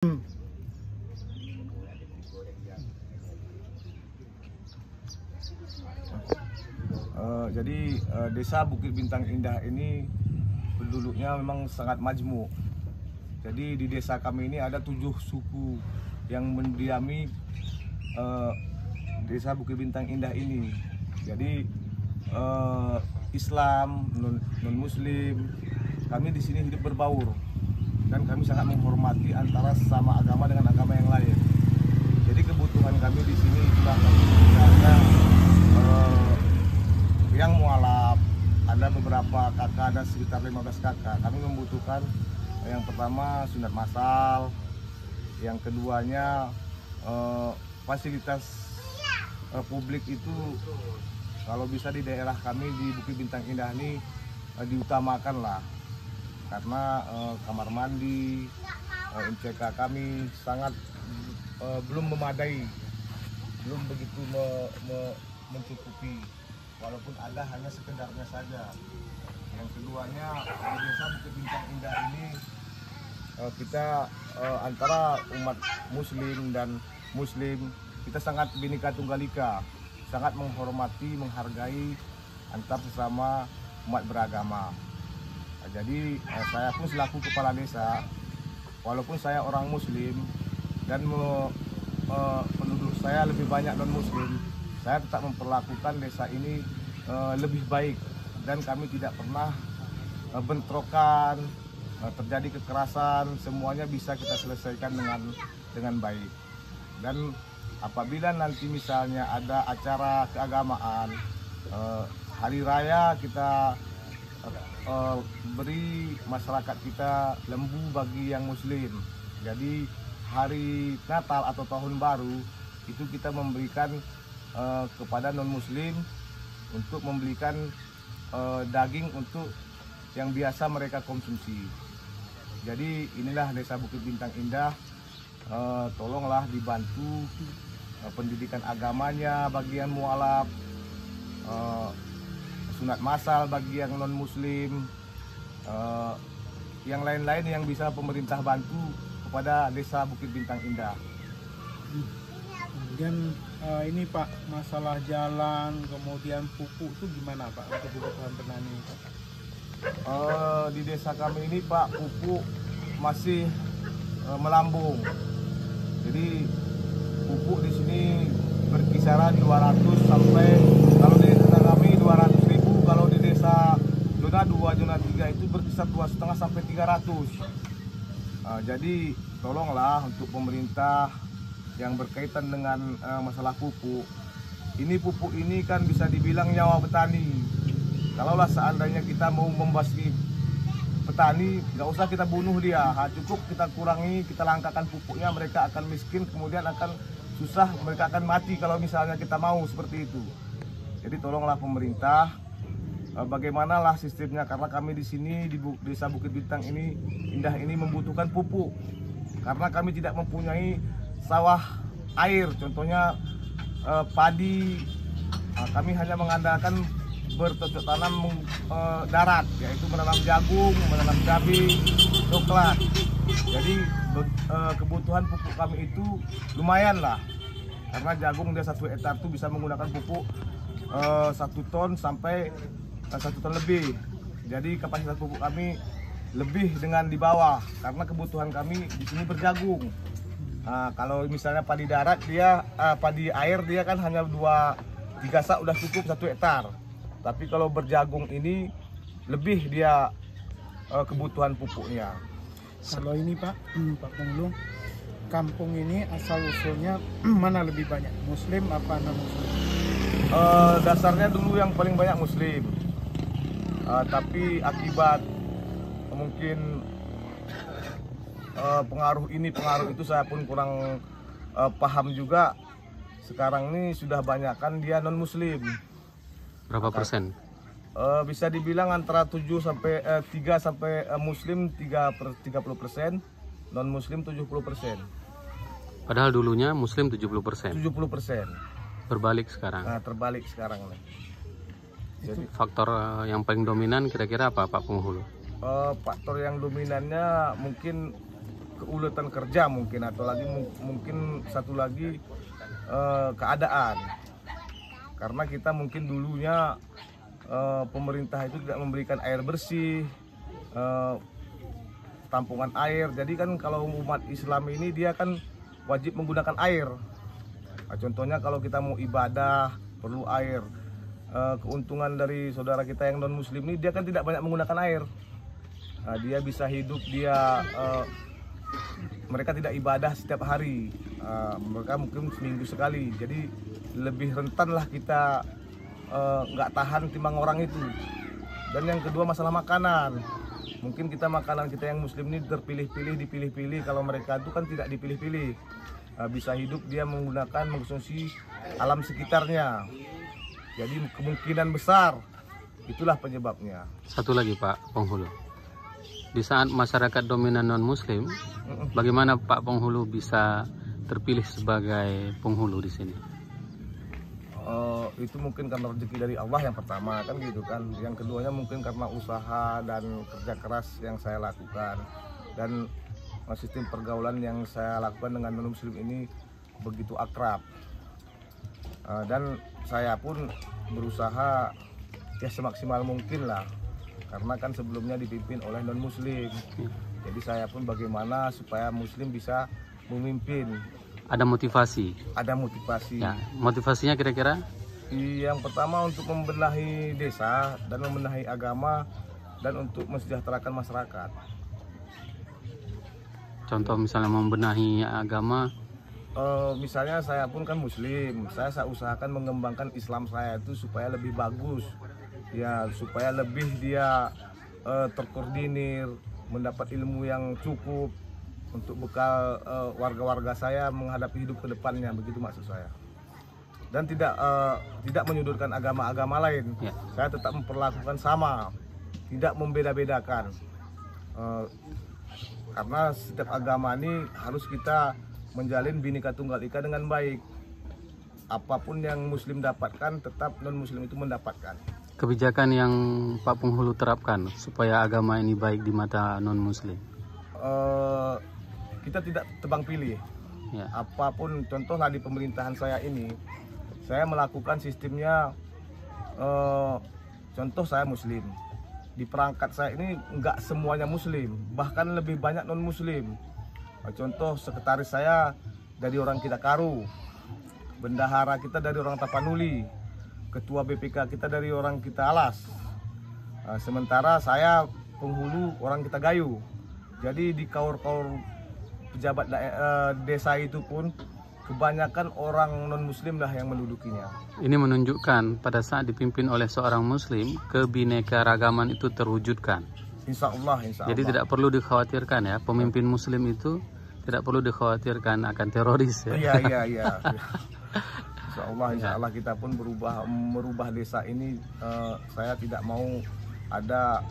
Jadi desa Bukit Bintang Indah ini penduduknya memang sangat majmuk. Jadi di desa kami ini ada 7 suku yang mendiami desa Bukit Bintang Indah ini. Jadi Islam, non Muslim, kami di sini hidup berbaur dan kami sangat menghormati antara sesama agama dengan agama yang lain. Jadi kebutuhan kami di sini itulah misalnya yang mualaf, ada beberapa kakak, ada sekitar 15 kakak. Kami membutuhkan yang pertama sunat massal, yang keduanya fasilitas publik itu kalau bisa di daerah kami di Bukit Bintang Indah ini diutamakan lah, karena kamar mandi MCK kami sangat belum memadai, belum begitu mencukupi, walaupun ada hanya sekedarnya saja. Yang keduanya di desa Bukit Bintang Indah ini kita antara umat Muslim dan Muslim kita sangat Bhinneka Tunggal Ika, sangat menghormati, menghargai antar sesama umat beragama. Jadi saya pun selaku kepala desa, walaupun saya orang Muslim dan penduduk saya lebih banyak non Muslim, saya tetap memperlakukan desa ini lebih baik dan kami tidak pernah bentrokan, terjadi kekerasan, semuanya bisa kita selesaikan dengan baik. Dan apabila nanti misalnya ada acara keagamaan, hari raya kita beri masyarakat kita lembu bagi yang Muslim. Jadi hari Natal atau Tahun Baru itu kita memberikan kepada non Muslim untuk membelikan daging untuk yang biasa mereka konsumsi. Jadi inilah desa Bukit Bintang Indah, tolonglah dibantu pendidikan agamanya bagi yang mualaf, sunat massal bagi yang non Muslim, yang lain-lain yang bisa pemerintah bantu kepada desa Bukit Bintang Indah. Kemudian ini Pak, masalah jalan, kemudian pupuk itu gimana Pak untuk kebutuhan petani? Di desa kami ini Pak, pupuk masih melambung. Jadi pupuk di sini berkisaran 200 sampai, kalau di desa kami 200.000, kalau di desa zona 2, zona 3 itu berkisar 2,5 sampai 300. Jadi tolonglah untuk pemerintah yang berkaitan dengan masalah pupuk. Ini pupuk ini kan bisa dibilang nyawa petani. Kalaulah seandainya kita mau membasmi petani, nggak usah kita bunuh dia, cukup kita kurangi, kita langkahkan pupuknya, mereka akan miskin, kemudian akan susah, mereka akan mati kalau misalnya kita mau seperti itu. Jadi tolonglah pemerintah, bagaimanalah sistemnya, karena kami di sini di desa Bukit Bintang ini Indah ini membutuhkan pupuk, karena kami tidak mempunyai sawah air, contohnya padi, kami hanya mengandalkan bercocok tanam darat, yaitu menanam jagung, menanam cabai, coklat. Jadi kebutuhan pupuk kami itu lumayan lah, karena jagung dia 1 hektar itu bisa menggunakan pupuk 1 ton sampai 1 ton lebih. Jadi kapasitas pupuk kami lebih dengan di bawah, karena kebutuhan kami di sini berjagung. Kalau misalnya padi darat dia padi air dia kan hanya 2-3 sak udah cukup 1 hektar. Tapi kalau berjagung ini lebih dia kebutuhan pupuknya. Kalau ini Pak Penghulu, kampung ini asal usulnya mana lebih banyak, Muslim apa non Muslim? Dasarnya dulu yang paling banyak Muslim, tapi akibat mungkin pengaruh ini pengaruh itu saya pun kurang paham juga. Sekarang ini sudah banyak kan dia non Muslim. Berapa persen? Bisa dibilang antara 3 sampai Muslim 30%, non Muslim 70%. Padahal dulunya Muslim 70%. 70%. Berbalik sekarang. Nah, terbalik sekarang nih. Jadi faktor yang paling dominan kira-kira apa Pak Penghulu? Faktor yang dominannya mungkin keuletan kerja mungkin, atau lagi mungkin satu lagi keadaan. Karena kita mungkin dulunya pemerintah itu tidak memberikan air bersih, tampungan air. Jadi kan kalau umat Islam ini dia kan wajib menggunakan air. Nah, contohnya kalau kita mau ibadah perlu air. Keuntungan dari saudara kita yang non muslim ini, dia kan tidak banyak menggunakan air. Nah, dia bisa hidup, mereka tidak ibadah setiap hari, mereka mungkin seminggu sekali. Jadi lebih rentan lah kita nggak tahan timbang orang itu. Dan yang kedua masalah makanan. Mungkin makanan kita yang muslim ini terpilih-pilih, dipilih-pilih. Kalau mereka itu kan tidak dipilih-pilih. Bisa hidup dia mengkonsumsi alam sekitarnya. Jadi kemungkinan besar itulah penyebabnya. Satu lagi Pak Penghulu, di saat masyarakat dominan non muslim, bagaimana Pak Penghulu bisa terpilih sebagai penghulu di sini? Itu mungkin karena rezeki dari Allah yang pertama kan gitu kan. Yang keduanya mungkin karena usaha dan kerja keras yang saya lakukan, dan sistem pergaulan yang saya lakukan dengan non muslim ini begitu akrab. Dan saya pun berusaha ya semaksimal mungkin lah, karena kan sebelumnya dipimpin oleh non muslim. Jadi saya pun bagaimana supaya muslim bisa memimpin. Ada motivasi? Ada motivasi. Ya, motivasinya kira-kira? Yang pertama untuk membenahi desa dan membenahi agama dan untuk mensejahterakan masyarakat. Contoh misalnya membenahi agama? Misalnya saya pun kan muslim, saya usahakan mengembangkan Islam saya itu supaya lebih bagus, ya supaya lebih dia terkoordinir, mendapat ilmu yang cukup untuk bekal warga-warga saya menghadapi hidup ke depannya, begitu maksud saya. Dan tidak menyudutkan agama-agama lain. Ya. Saya tetap memperlakukan sama, tidak membeda-bedakan. Karena setiap agama ini harus kita menjalin Bhinneka Tunggal Ika dengan baik. Apapun yang muslim dapatkan, tetap non muslim itu mendapatkan. Kebijakan yang Pak Penghulu terapkan supaya agama ini baik di mata non muslim? Kita tidak tebang pilih. Ya. Apapun, contohlah di pemerintahan saya ini, saya melakukan sistemnya, contoh saya muslim. Di perangkat saya ini enggak semuanya muslim, bahkan lebih banyak non muslim. Contoh sekretaris saya dari orang Kitakaru, bendahara kita dari orang Tapanuli, ketua BPK kita dari orang Kita Alas. Sementara saya penghulu orang Kita Gayu. Jadi di kaur-kaur pejabat desa itu pun kebanyakan orang non muslim lah yang mendudukinya. Ini menunjukkan pada saat dipimpin oleh seorang muslim, kebinekaragaman itu terwujudkan. Insya Allah. Jadi tidak perlu dikhawatirkan ya, pemimpin muslim itu tidak perlu dikhawatirkan akan teroris ya. Iya. Insya Allah kita pun merubah desa ini. Saya tidak mau ada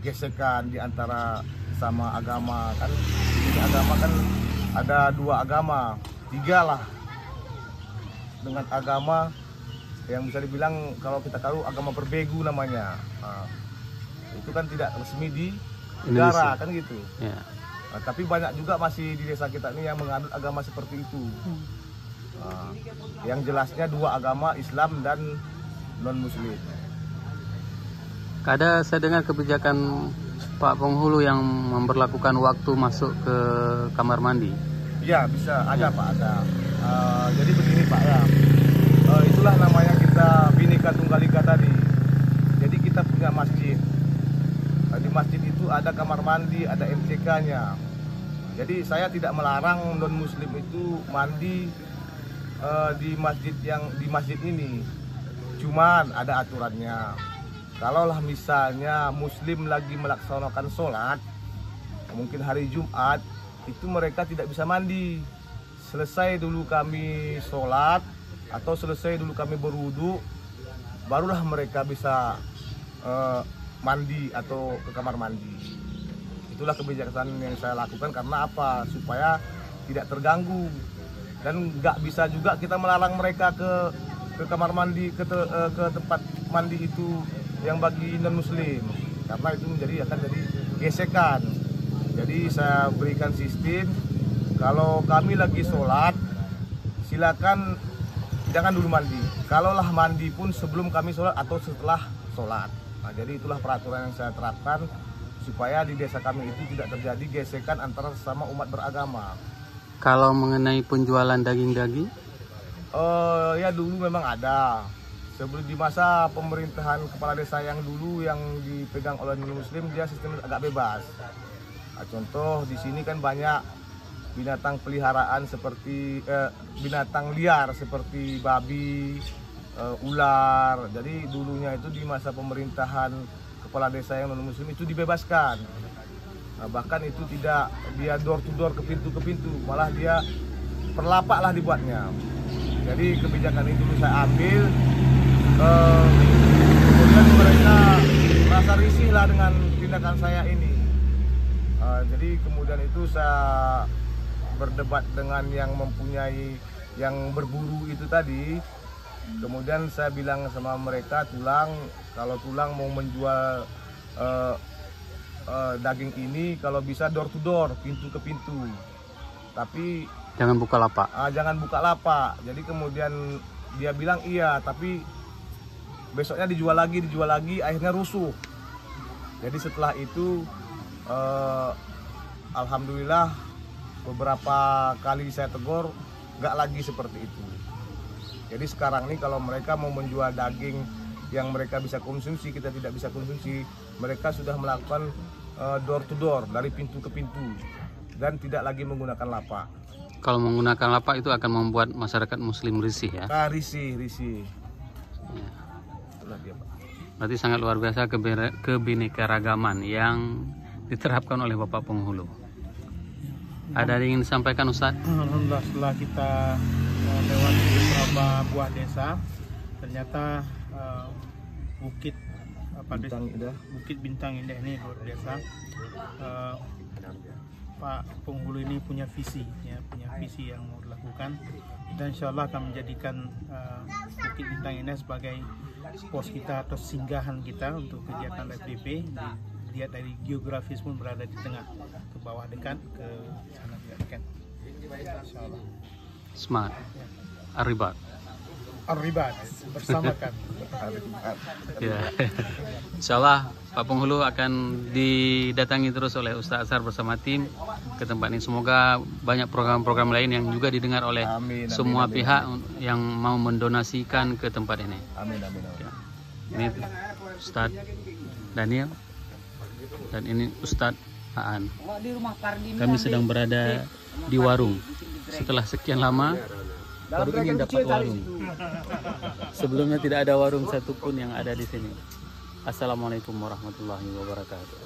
gesekan di antara sama agama kan. Di agama kan ada 2 agama, 3 lah. Dengan agama yang bisa dibilang kalau kita tahu agama berbegu namanya. Itu kan tidak resmi di negara kan gitu. Ya. Tapi banyak juga masih di desa kita ini yang menganut agama seperti itu. Yang jelasnya 2 agama, Islam dan non muslim. Ada saya dengar kebijakan Pak Penghulu yang memberlakukan waktu masuk ke kamar mandi. Ya bisa, ada Pak, ada. Jadi begini Pak ya, itulah namanya kita Bhinneka Tunggal Ika tadi. Jadi kita punya masjid. Di masjid itu ada kamar mandi, ada MCK-nya. Jadi saya tidak melarang non muslim itu mandi di masjid ini. Cuman ada aturannya. Kalaulah misalnya muslim lagi melaksanakan sholat, mungkin hari Jumat, itu mereka tidak bisa mandi. Selesai dulu kami sholat atau selesai dulu kami berwudu, barulah mereka bisa mandi atau ke kamar mandi. Itulah kebijaksanaan yang saya lakukan. Karena apa? Supaya tidak terganggu. Dan nggak bisa juga kita melarang mereka ke kamar mandi, ke tempat mandi itu yang bagi non muslim, karena itu akan jadi gesekan. Jadi saya berikan sistem, kalau kami lagi sholat, silakan jangan dulu mandi. Kalaulah mandi pun sebelum kami sholat atau setelah sholat. Nah, jadi itulah peraturan yang saya terapkan supaya di desa kami itu tidak terjadi gesekan antara sesama umat beragama. Kalau mengenai penjualan daging-daging, Ya dulu memang ada. Sebelum di masa pemerintahan kepala desa yang dulu yang dipegang oleh non-muslim, dia sistemnya agak bebas. Nah, contoh di sini kan banyak binatang peliharaan seperti binatang liar seperti babi, ular. Jadi dulunya itu di masa pemerintahan kepala desa yang non-muslim itu dibebaskan. Nah, bahkan itu tidak dia door to door ke pintu, malah dia perlapak lah dibuatnya. Jadi kebijakan itu saya ambil, kemudian mereka merasa risih lah dengan tindakan saya ini. Jadi kemudian itu saya berdebat dengan yang mempunyai, yang berburu itu tadi. Kemudian saya bilang sama mereka, kalau tulang mau menjual daging ini, kalau bisa door to door, pintu ke pintu. Tapi jangan buka lapak. Jangan buka lapak. Jadi kemudian dia bilang iya, tapi besoknya dijual lagi, akhirnya rusuh. Jadi setelah itu alhamdulillah beberapa kali saya tegur, nggak lagi seperti itu. Jadi sekarang nih kalau mereka mau menjual daging yang mereka bisa konsumsi, kita tidak bisa konsumsi, mereka sudah melakukan door to door, dari pintu ke pintu, dan tidak lagi menggunakan lapak. Kalau menggunakan lapak itu akan membuat masyarakat muslim risih ya? Risih. Ya. Itulah dia, Pak. Berarti sangat luar biasa kebinekaragaman yang diterapkan oleh Bapak Penghulu. Ada yang ingin disampaikan, Ustadz? Alhamdulillah, setelah kita lewati beberapa buah desa, ternyata Bukit Bintang Indah ini luar biasa. Pak Penghulu ini punya visi yang mau dilakukan, dan insya Allah akan menjadikan Bukit Bintang Indah sebagai pos kita atau singgahan kita untuk kegiatan FDP. Lihat dari geografis pun berada di tengah, ke bawah dekat, ke sana juga dekat. Insya Allah. Smart. Arribat bersama kami. Ya. Insya Allah Pak Penghulu akan didatangi terus oleh Ustadz Azhar bersama tim ke tempat ini. Semoga banyak program-program lain yang juga didengar oleh semua pihak yang mau mendonasikan ke tempat ini. Amin. Ya. Ini Ustadz Daniel dan ini Ustadz Aan. Kami sedang berada di warung. Setelah sekian lama baru ingin dapat warung. Sebelumnya tidak ada warung satupun yang ada di sini. Assalamualaikum warahmatullahi wabarakatuh.